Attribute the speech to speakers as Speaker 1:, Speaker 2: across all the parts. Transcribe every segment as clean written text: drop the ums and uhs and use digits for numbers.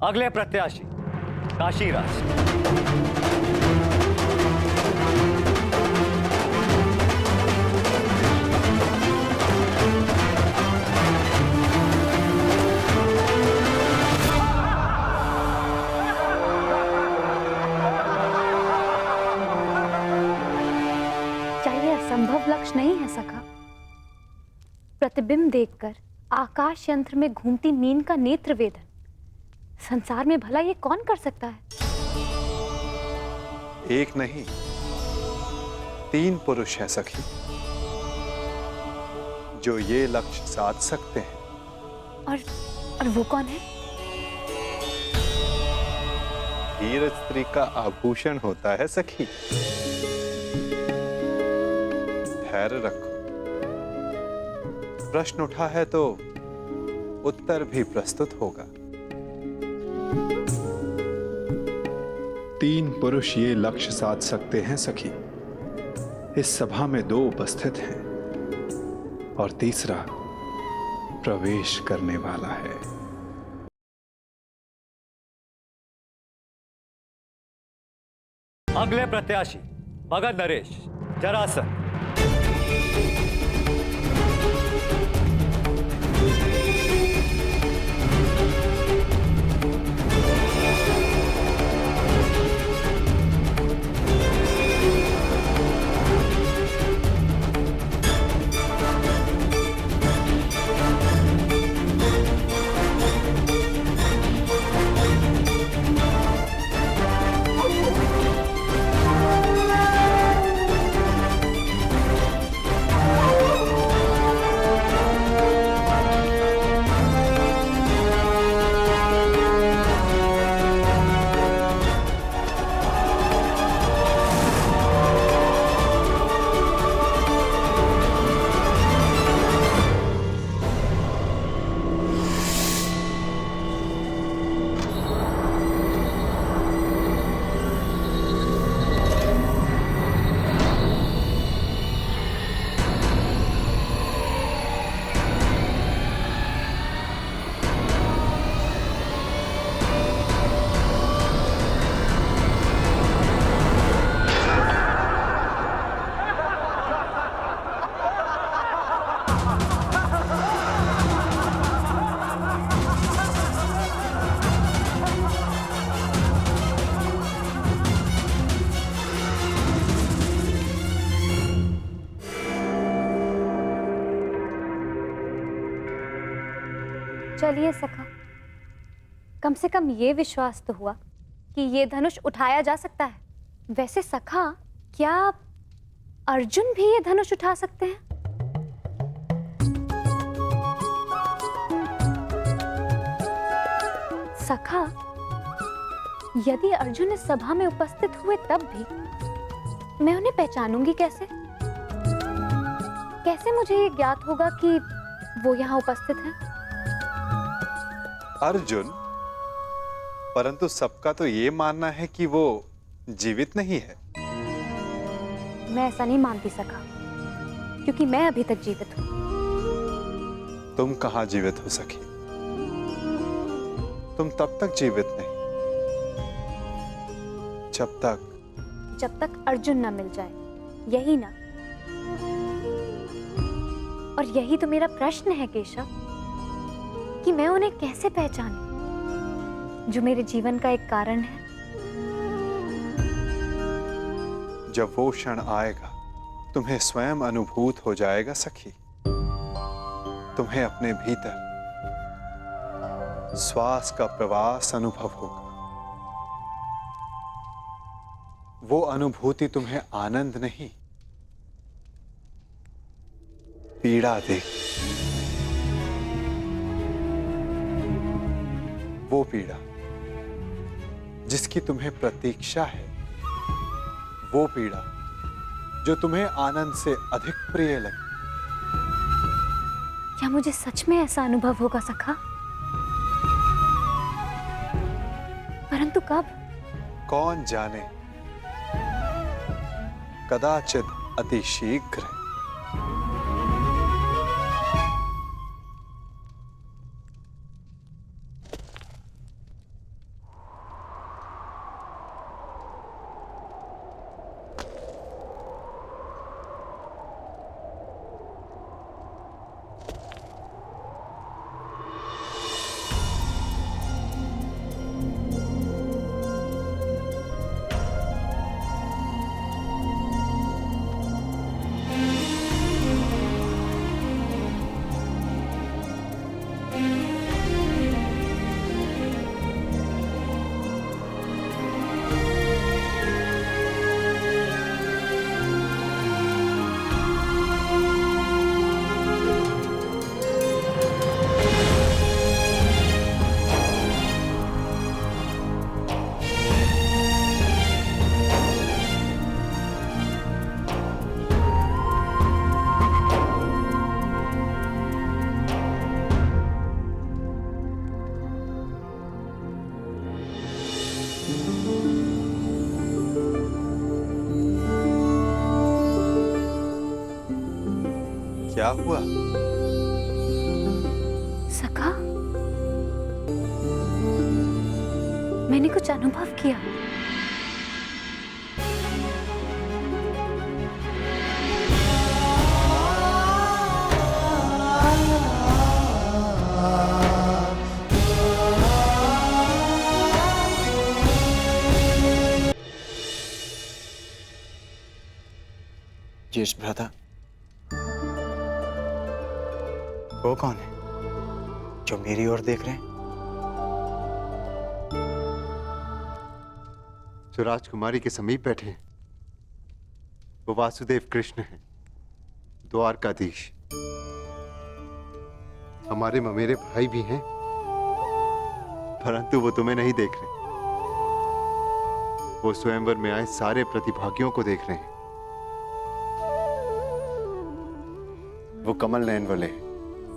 Speaker 1: अगले प्रत्याशी काशीराज।
Speaker 2: क्या यह असंभव लक्ष्य नहीं है सखा? प्रतिबिंब देखकर आकाश यंत्र में घूमती नींद का नेत्र वेदन संसार में भला ये कौन कर सकता है?
Speaker 3: एक नहीं, 3 पुरुष हैं सखी, जो ये लक्ष्य साध सकते हैं।
Speaker 2: और वो कौन है?
Speaker 3: धीर स्त्री का आभूषण होता है सखी। धैर्य रखो, प्रश्न उठा है तो उत्तर भी प्रस्तुत होगा। 3 पुरुष ये लक्ष्य साध सकते हैं सखी। इस सभा में 2 उपस्थित हैं और तीसरा प्रवेश करने वाला है।
Speaker 1: अगले प्रत्याशी मगध नरेश जरासंध।
Speaker 2: चलिए सखा, कम से कम ये विश्वास तो हुआ कि ये धनुष उठाया जा सकता है। वैसे सखा, क्या अर्जुन भी ये धनुष उठा सकते हैं? सखा, यदि अर्जुन इस सभा में उपस्थित हुए तब भी मैं उन्हें पहचानूंगी कैसे? कैसे मुझे ये ज्ञात होगा कि वो यहाँ उपस्थित हैं?
Speaker 3: अर्जुन, परंतु सबका तो ये मानना है कि वो जीवित नहीं है।
Speaker 2: मैं ऐसा नहीं मानती सखा, क्योंकि मैं अभी तक जीवित हूं।
Speaker 3: तुम कहां जीवित हो सखी? तुम तब तक जीवित नहीं जब तक
Speaker 2: अर्जुन ना मिल जाए, यही ना? और यही तो मेरा प्रश्न है केशव, कि मैं उन्हें कैसे पहचानूं, जो मेरे जीवन का एक कारण है।
Speaker 3: जब वो क्षण आएगा, तुम्हें स्वयं अनुभूत हो जाएगा सखी। तुम्हें अपने भीतर श्वास का प्रवास अनुभव होगा। वो अनुभूति तुम्हें आनंद नहीं, पीड़ा देगी। वो पीड़ा जिसकी तुम्हें प्रतीक्षा है, वो पीड़ा जो तुम्हें आनंद से अधिक प्रिय लगे।
Speaker 2: क्या मुझे सच में ऐसा अनुभव होगा सखा? परंतु कब?
Speaker 3: कौन जाने, कदाचित अति शीघ्र।
Speaker 4: क्या हुआ?
Speaker 2: सखा, मैंने कुछ अनुभव किया।
Speaker 4: यश भ्राता, वो कौन है जो मेरी ओर देख रहे हैं?
Speaker 5: जो राजकुमारी के समीप बैठे हैं वो वासुदेव कृष्ण हैं, द्वारकाधीश। हमारे ममेरे भाई भी हैं, परंतु वो तुम्हें नहीं देख रहे। वो स्वयंवर में आए सारे प्रतिभागियों को देख रहे हैं। वो कमल नयन वाले हैं,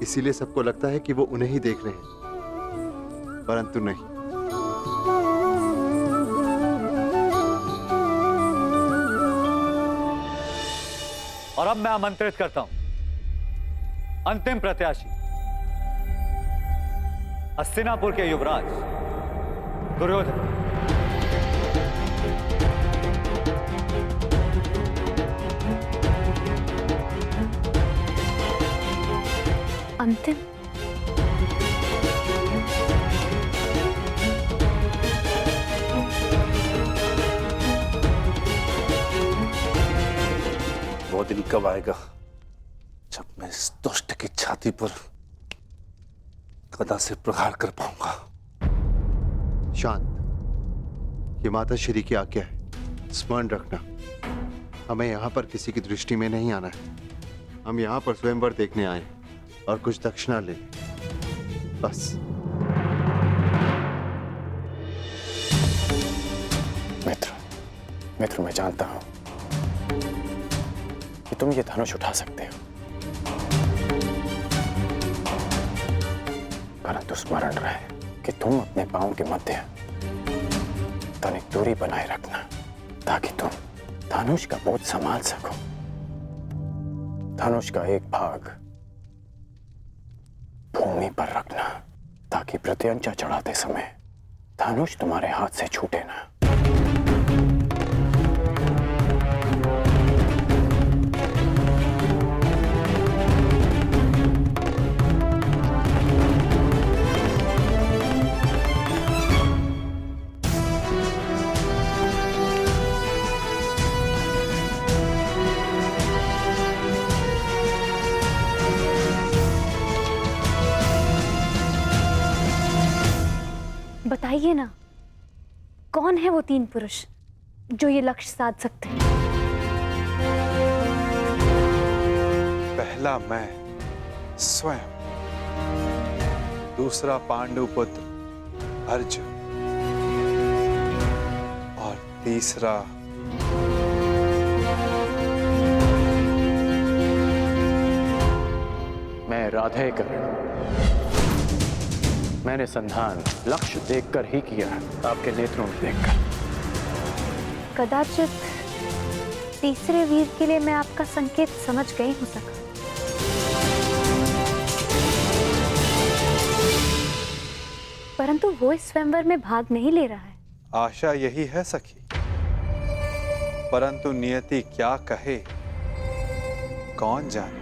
Speaker 5: इसीलिए सबको लगता है कि वो उन्हें ही देख रहे हैं, परंतु नहीं।
Speaker 1: और अब मैं आमंत्रित करता हूं अंतिम प्रत्याशी, हस्तिनापुर के युवराज दुर्योधन।
Speaker 2: अंतिम?
Speaker 6: वो दिन कब आएगा जब मैं इस दुष्ट की छाती पर गदा से प्रहार कर पाऊंगा?
Speaker 5: शांत, ये माता श्री की आज्ञा है, स्मरण रखना। हमें यहाँ पर किसी की दृष्टि में नहीं आना है। हम यहाँ पर स्वयंवर देखने आए हैं और कुछ दक्षिणा ले, बस।
Speaker 4: मित्र, मैं जानता हूं कि तुम ये धनुष उठा सकते हो, परंतु स्मरण रहे कि तुम अपने पांव के मध्य तनिक दूरी बनाए रखना, ताकि तुम धनुष का बोझ संभाल सको। धनुष का एक भाग भूमि पर रखना, ताकि प्रत्यंचा चढ़ाते समय धनुष तुम्हारे हाथ से छूटे ना।
Speaker 2: बताइए ना, कौन है वो 3 पुरुष जो ये लक्ष्य साध सकते हैं?
Speaker 7: पहला मैं स्वयं, दूसरा पांडुपुत्र अर्जुन और तीसरा
Speaker 4: मैं राधेकर। मैंने संधान लक्ष्य देखकर ही किया, आपके नेत्रों में देखकर।
Speaker 2: कदाचित तीसरे वीर के लिए मैं आपका संकेत समझ गई हूं सखा। परंतु वो इस स्वयंवर में भाग नहीं ले रहा है।
Speaker 7: आशा यही है सखी, परंतु नियति क्या कहे कौन जाने।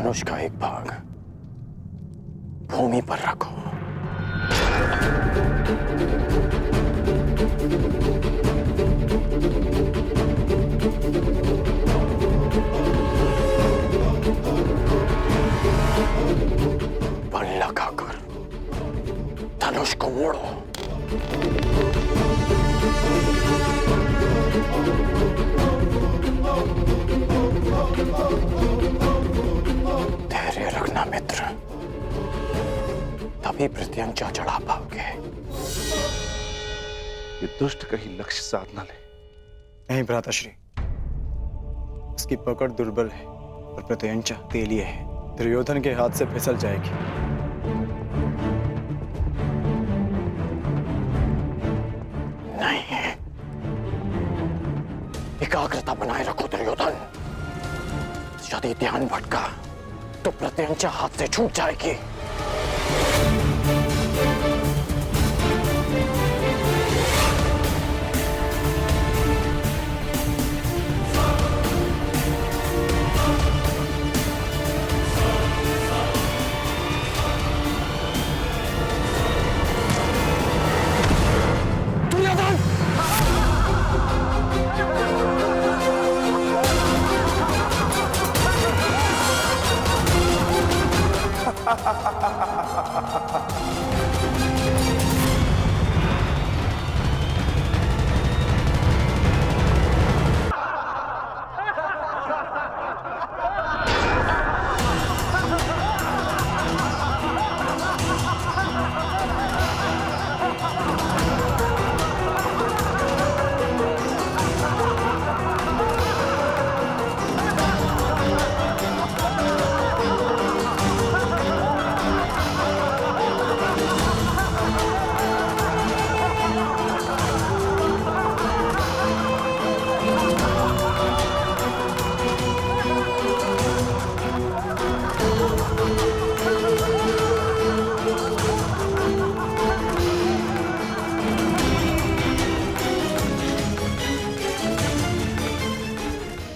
Speaker 4: धनुष का एक भाग भूमि पर रखो। बल लगाकर धनुष को मोड़ो। धैर्य रखना मित्र, तभी प्रत्यंचा चढ़ा पाओगे।
Speaker 7: ये दुष्ट कहीं लक्ष्य साध न ले।
Speaker 8: नहीं भ्राताश्री, उसकी पकड़ दुर्बल है और प्रत्यंचा तेलीय है, दुर्योधन के हाथ से फिसल जाएगी।
Speaker 4: नहीं, एकाग्रता बनाए रखो दुर्योधन। यदि ध्यान भटका तो प्रत्यंचा हाथ से छूट जाएगी।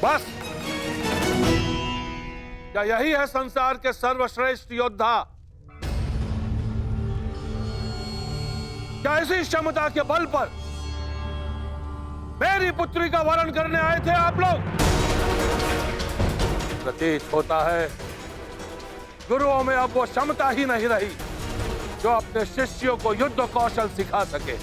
Speaker 6: बस, क्या यही है संसार के सर्वश्रेष्ठ योद्धा? क्या इसी क्षमता के बल पर मेरी पुत्री का वरण करने आए थे आप लोग? प्रतीत होता है गुरुओं में अब वो क्षमता ही नहीं रही जो अपने शिष्यों को युद्ध कौशल सिखा सके।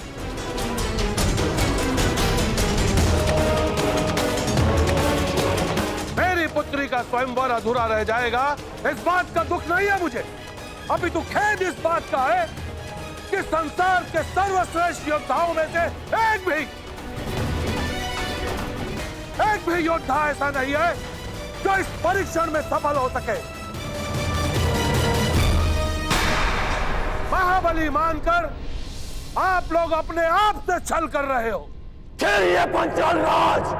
Speaker 6: मेरी पुत्री का स्वयंवर अधूरा रह जाएगा, इस बात का दुख नहीं है मुझे, अभी तो खेद इस बात का है कि संसार के सर्वश्रेष्ठ योद्धाओं में से एक भी योद्धा ऐसा नहीं है जो इस परीक्षण में सफल हो सके। महाबली मानकर आप लोग अपने आप से छल कर रहे हो।
Speaker 4: खेलिए पंचाल राज।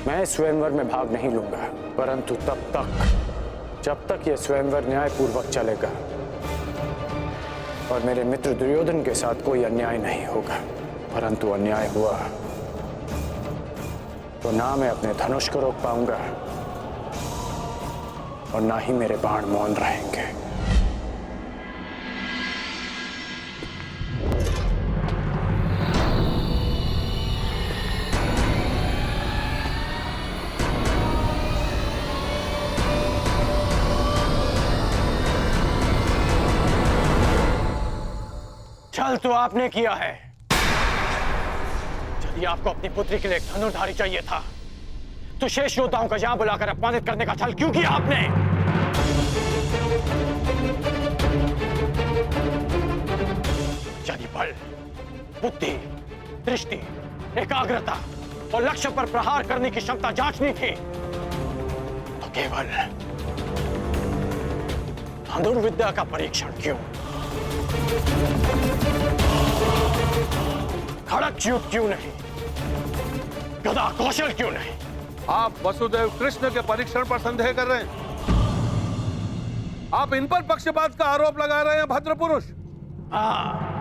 Speaker 4: मैं स्वयंवर में भाग नहीं लूंगा, परंतु जब तक यह स्वयंवर न्यायपूर्वक चलेगा और मेरे मित्र दुर्योधन के साथ कोई अन्याय नहीं होगा। परंतु अन्याय हुआ तो ना मैं अपने धनुष को रोक पाऊंगा और ना ही मेरे बाण मौन रहेंगे। छल तो आपने किया है। यदि आपको अपनी पुत्री के लिए एक धनुर्धारी चाहिए था तो शेष योद्धाओं का यहां बुलाकर अपमानित करने का छल क्यों किया आपने? यदि बल, बुद्धि, दृष्टि, एकाग्रता और लक्ष्य पर प्रहार करने की क्षमता जांचनी थी तो केवल धनुर्विद्या का परीक्षण क्यों? खड़क युद्ध क्यों नहीं? गदा, कौशल क्यों नहीं?
Speaker 6: आप वसुदेव कृष्ण के परीक्षण पर संदेह कर रहे हैं? आप इन पर पक्षपात का आरोप लगा रहे हैं भद्र पुरुष।
Speaker 4: हाँ,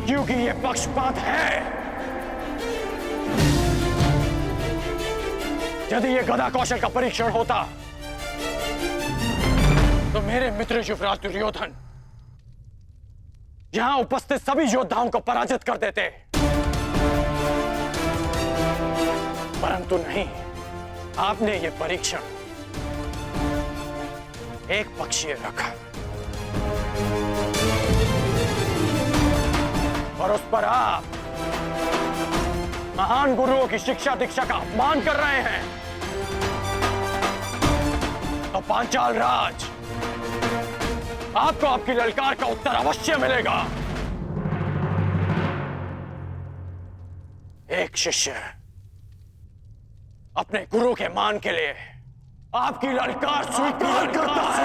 Speaker 4: क्योंकि ये पक्षपात है। यदि ये गदा कौशल का परीक्षण होता तो मेरे मित्र युवराज दुर्योधन यहां उपस्थित सभी योद्धाओं को पराजित कर देते, परंतु नहीं, आपने ये परीक्षण एक पक्षीय रखा और उस पर आप महान गुरुओं की शिक्षा दीक्षा का अपमान कर रहे हैं। तो पांचाल राज, आपको आपकी ललकार का उत्तर अवश्य मिलेगा। एक शिष्य अपने गुरु के मान के लिए आपकी ललकार स्वीकार करता है।